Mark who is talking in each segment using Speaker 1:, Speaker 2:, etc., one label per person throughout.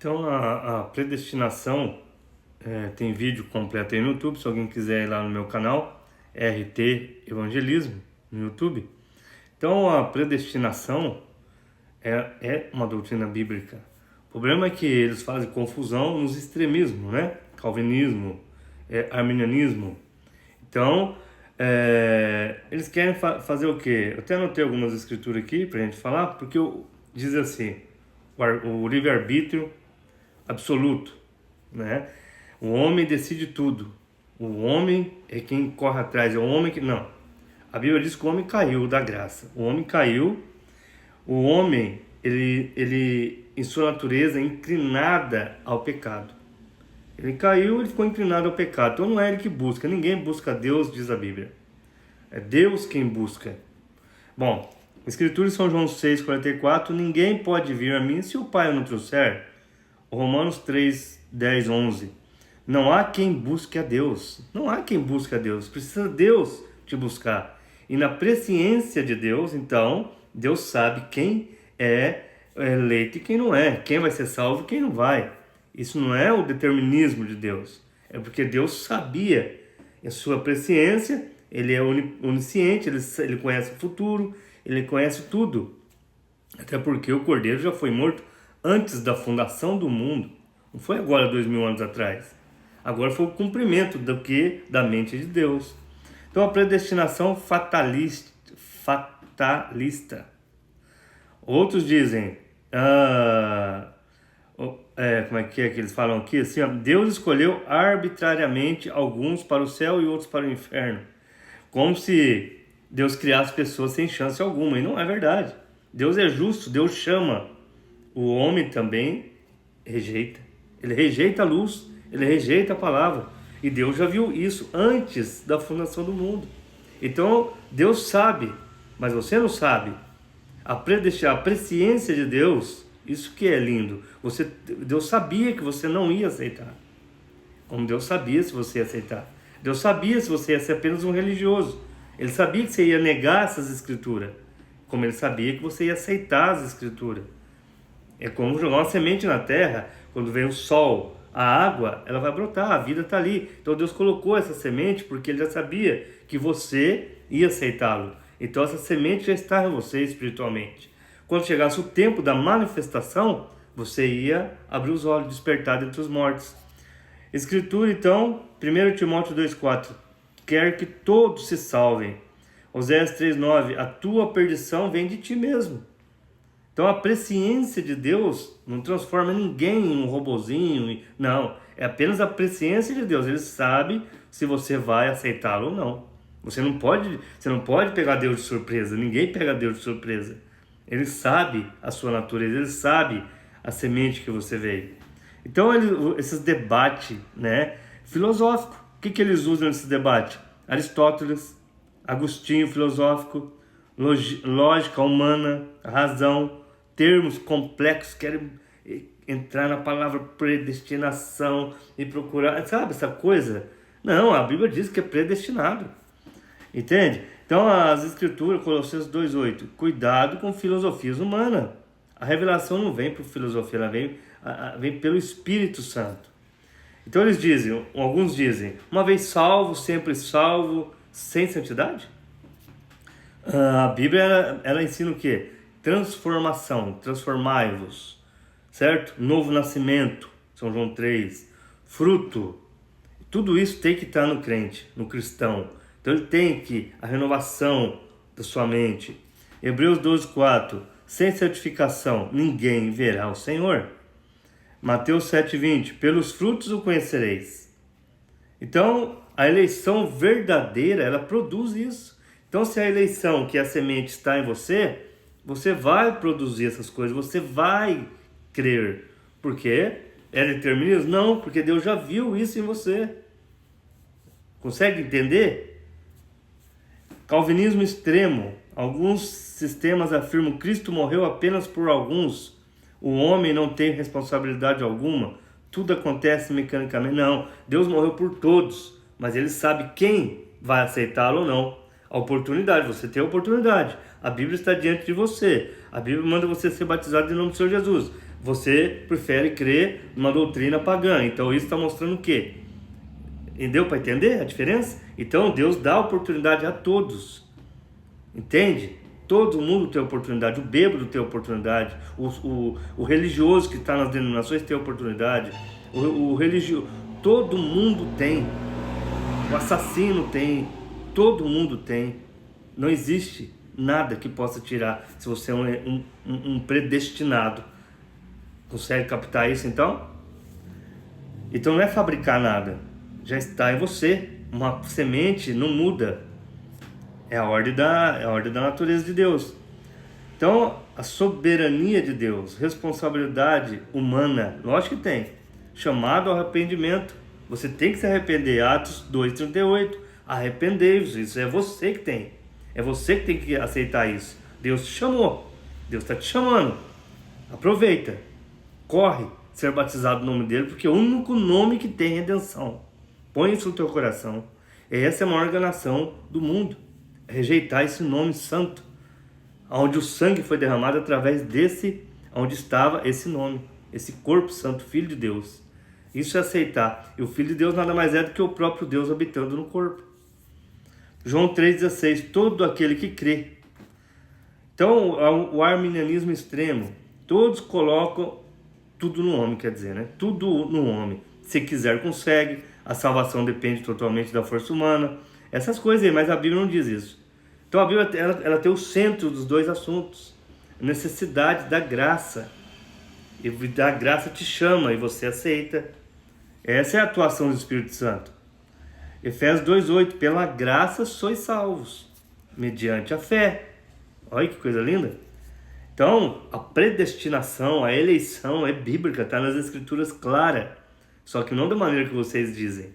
Speaker 1: Então, a predestinação, tem vídeo completo aí no YouTube, se alguém quiser ir lá no meu canal, RT Evangelismo, no YouTube. Então, a predestinação é uma doutrina bíblica. O problema é que eles fazem confusão nos extremismos, né? Calvinismo, arminianismo. Então, eles querem fazer o quê? Eu até anotei algumas escrituras aqui pra gente falar, porque diz assim, o livre-arbítrio absoluto, né? O homem decide tudo. O homem é quem corre atrás, é o homem que... Não. A Bíblia diz que o homem caiu da graça. O homem caiu, o homem, ele em sua natureza, é inclinada ao pecado. Ele caiu, ele ficou inclinado ao pecado. Então não é ele que busca, ninguém busca Deus, diz a Bíblia. É Deus quem busca. Bom, Escritura de São João 6,44, ninguém pode vir a mim se o Pai não trouxer. Romanos 3, 10, 11. Não há quem busque a Deus. Não há quem busque a Deus. Precisa Deus te buscar. E na presciência de Deus, então, Deus sabe quem é eleito e quem não é. Quem vai ser salvo e quem não vai. Isso não é o determinismo de Deus. É porque Deus sabia. Em sua presciência, ele é onisciente, ele conhece o futuro, ele conhece tudo. Até porque o Cordeiro já foi morto antes da fundação do mundo. Não foi agora 2000 anos atrás. Agora foi o cumprimento da mente de Deus. Então a predestinação fatalista. Outros dizem, como é que eles falam aqui? Assim, ó, Deus escolheu arbitrariamente alguns para o céu e outros para o inferno. Como se Deus criasse pessoas sem chance alguma. E não é verdade. Deus é justo, Deus chama. O homem também rejeita. Ele rejeita a luz, ele rejeita a palavra. E Deus já viu isso antes da fundação do mundo. Então, Deus sabe, mas você não sabe. A presciência de Deus, isso que é lindo. Deus sabia que você não ia aceitar. Como Deus sabia se você ia aceitar. Deus sabia se você ia ser apenas um religioso. Ele sabia que você ia negar essas escrituras. Como ele sabia que você ia aceitar as escrituras. É como jogar uma semente na terra, quando vem o sol, a água, ela vai brotar, a vida está ali. Então Deus colocou essa semente porque ele já sabia que você ia aceitá-lo. Então essa semente já está em você espiritualmente. Quando chegasse o tempo da manifestação, você ia abrir os olhos, despertar dentre os mortos. Escritura então, 1 Timóteo 2,4, quer que todos se salvem. Oséias 3,9, a tua perdição vem de ti mesmo. Então a presciência de Deus não transforma ninguém em um robozinho. Não, é apenas a presciência de Deus. Ele sabe se você vai aceitá-lo ou não. Você não pode pegar Deus de surpresa. Ninguém pega Deus de surpresa. Ele sabe a sua natureza, ele sabe a semente que você veio. Então esses debates, né, filosóficos, o que eles usam nesse debate? Aristóteles, Agostinho filosófico, lógica humana, razão, termos complexos, querem entrar na palavra predestinação e procurar, sabe essa coisa? Não, a Bíblia diz que é predestinado, entende? Então as escrituras, Colossenses 2,8, cuidado com filosofias humanas. A revelação não vem por filosofia, ela vem pelo Espírito Santo. Então eles dizem, alguns dizem, uma vez salvo, sempre salvo, sem santidade? A Bíblia, ela ensina o quê? Transformação, transformai-vos, certo? Novo nascimento, São João 3, fruto, tudo isso tem que estar no crente, no cristão. Então ele tem que, a renovação da sua mente. Hebreus 12,4, sem santificação ninguém verá o Senhor. Mateus 7,20, pelos frutos o conhecereis. Então, a eleição verdadeira, ela produz isso. Então, se a eleição, que é a semente, está em você, você vai produzir essas coisas, você vai crer. Por quê? É determinismo? Não, porque Deus já viu isso em você. Consegue entender? Calvinismo extremo. Alguns sistemas afirmam que Cristo morreu apenas por alguns. O homem não tem responsabilidade alguma. Tudo acontece mecanicamente. Não, Deus morreu por todos, mas Ele sabe quem vai aceitá-lo ou não. A oportunidade, você tem a oportunidade. A Bíblia está diante de você. A Bíblia manda você ser batizado em nome do Senhor Jesus. Você prefere crer numa doutrina pagã. Então isso está mostrando o quê? Deu para entender a diferença? Então Deus dá oportunidade a todos. Entende? Todo mundo tem oportunidade. O bêbado tem oportunidade. O religioso que está nas denominações tem oportunidade. O religioso. Todo mundo tem. O assassino tem. Todo mundo tem. Não existe nada que possa tirar se você é um predestinado. Consegue captar isso então? Então não é fabricar nada. Já está em você. Uma semente não muda. É a ordem da natureza de Deus. Então, a soberania de Deus, responsabilidade humana, lógico que tem. Chamado ao arrependimento. Você tem que se arrepender. Atos 2:38. Arrependei-vos. Isso é você que tem. É você que tem que aceitar isso. Deus te chamou. Deus está te chamando. Aproveita. Corre ser batizado no nome dele, porque é o único nome que tem redenção. Põe isso no teu coração. Essa é a maior enganação do mundo. Rejeitar esse nome santo, onde o sangue foi derramado através desse, onde estava esse nome, esse corpo santo, Filho de Deus. Isso é aceitar. E o Filho de Deus nada mais é do que o próprio Deus habitando no corpo. João 3,16, todo aquele que crê. Então, o arminianismo extremo, todos colocam tudo no homem, quer dizer, né? Tudo no homem. Se quiser, consegue. A salvação depende totalmente da força humana. Essas coisas aí, mas a Bíblia não diz isso. Então a Bíblia ela tem o centro dos dois assuntos. A necessidade da graça. E da graça te chama e você aceita. Essa é a atuação do Espírito Santo. Efésios 2:8, pela graça sois salvos, mediante a fé. Olha que coisa linda. Então, a predestinação, a eleição é bíblica, está nas escrituras clara. Só que não da maneira que vocês dizem.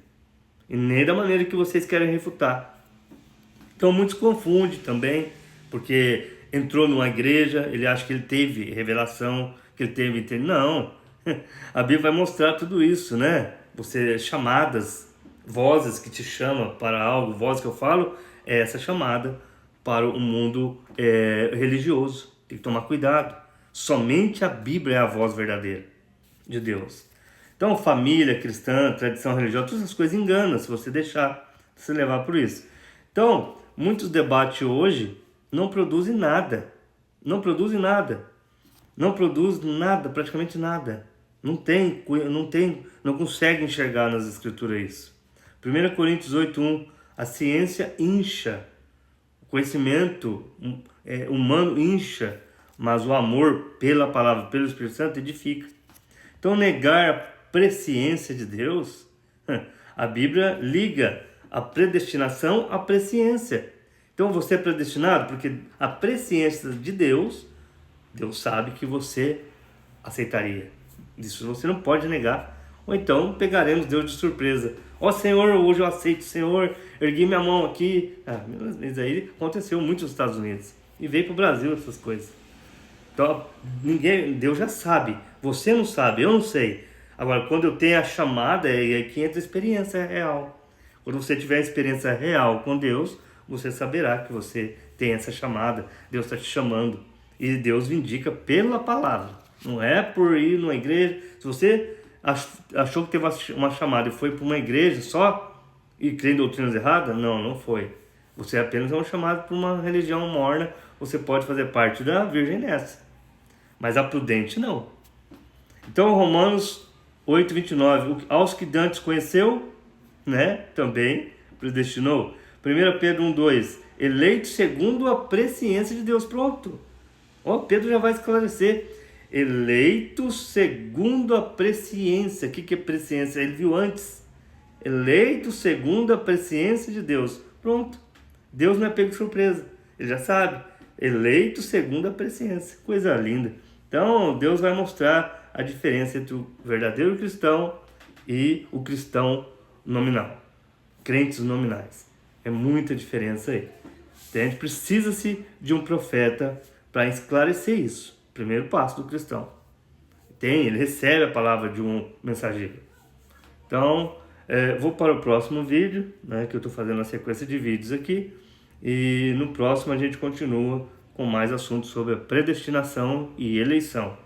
Speaker 1: E nem da maneira que vocês querem refutar. Então muitos confundem também, porque entrou numa igreja, ele acha que ele teve revelação, que ele teve... Não, a Bíblia vai mostrar tudo isso, né? Você, chamadas, vozes que te chamam para algo, voz que eu falo, é essa chamada para o mundo religioso. Tem que tomar cuidado. Somente a Bíblia é a voz verdadeira de Deus. Então, família cristã, tradição religiosa, todas essas coisas enganam se você deixar se levar por isso. Então, muitos debates hoje não produzem nada. Não produzem nada. Não produz nada, praticamente nada. Não consegue enxergar nas escrituras isso. 1 Coríntios 8:1, a ciência incha. O conhecimento humano incha, mas o amor pela palavra, pelo Espírito Santo edifica. Então, negar a presciência de Deus, a Bíblia liga a predestinação à presciência. Então você é predestinado porque a presciência de Deus, Deus sabe que você aceitaria. Isso você não pode negar. Ou então pegaremos Deus de surpresa. Ó Senhor, hoje eu aceito, Senhor, ergui minha mão aqui. Isso aí aconteceu muito nos Estados Unidos. E veio para o Brasil essas coisas. Então Deus já sabe. Você não sabe, eu não sei. Agora, quando eu tenho a chamada, é aí que entra a experiência real. Quando você tiver a experiência real com Deus, você saberá que você tem essa chamada. Deus está te chamando. E Deus vindica pela palavra. Não é por ir numa igreja. Se você achou que teve uma chamada e foi para uma igreja só e crê em doutrinas erradas, não foi. Você apenas é um chamado para uma religião morna. Você pode fazer parte da Virgem nessa. Mas a prudente não. Então, Romanos 8:29, aos que dantes conheceu, né, também predestinou. 1 Pedro 1:2, eleito segundo a presciência de Deus. Pronto. Pedro já vai esclarecer. Eleito segundo a presciência. O que é presciência? Ele viu antes. Eleito segundo a presciência de Deus. Pronto. Deus não é pego de surpresa. Ele já sabe. Eleito segundo a presciência. Coisa linda. Então, Deus vai mostrar a diferença entre o verdadeiro cristão e o cristão nominal. Crentes nominais. É muita diferença aí. Então, a gente precisa-se de um profeta para esclarecer isso. Primeiro passo do cristão. Ele recebe a palavra de um mensageiro. Então, vou para o próximo vídeo, né, que eu estou fazendo uma sequência de vídeos aqui. E no próximo a gente continua com mais assuntos sobre a predestinação e eleição.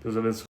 Speaker 1: Deus abençoe.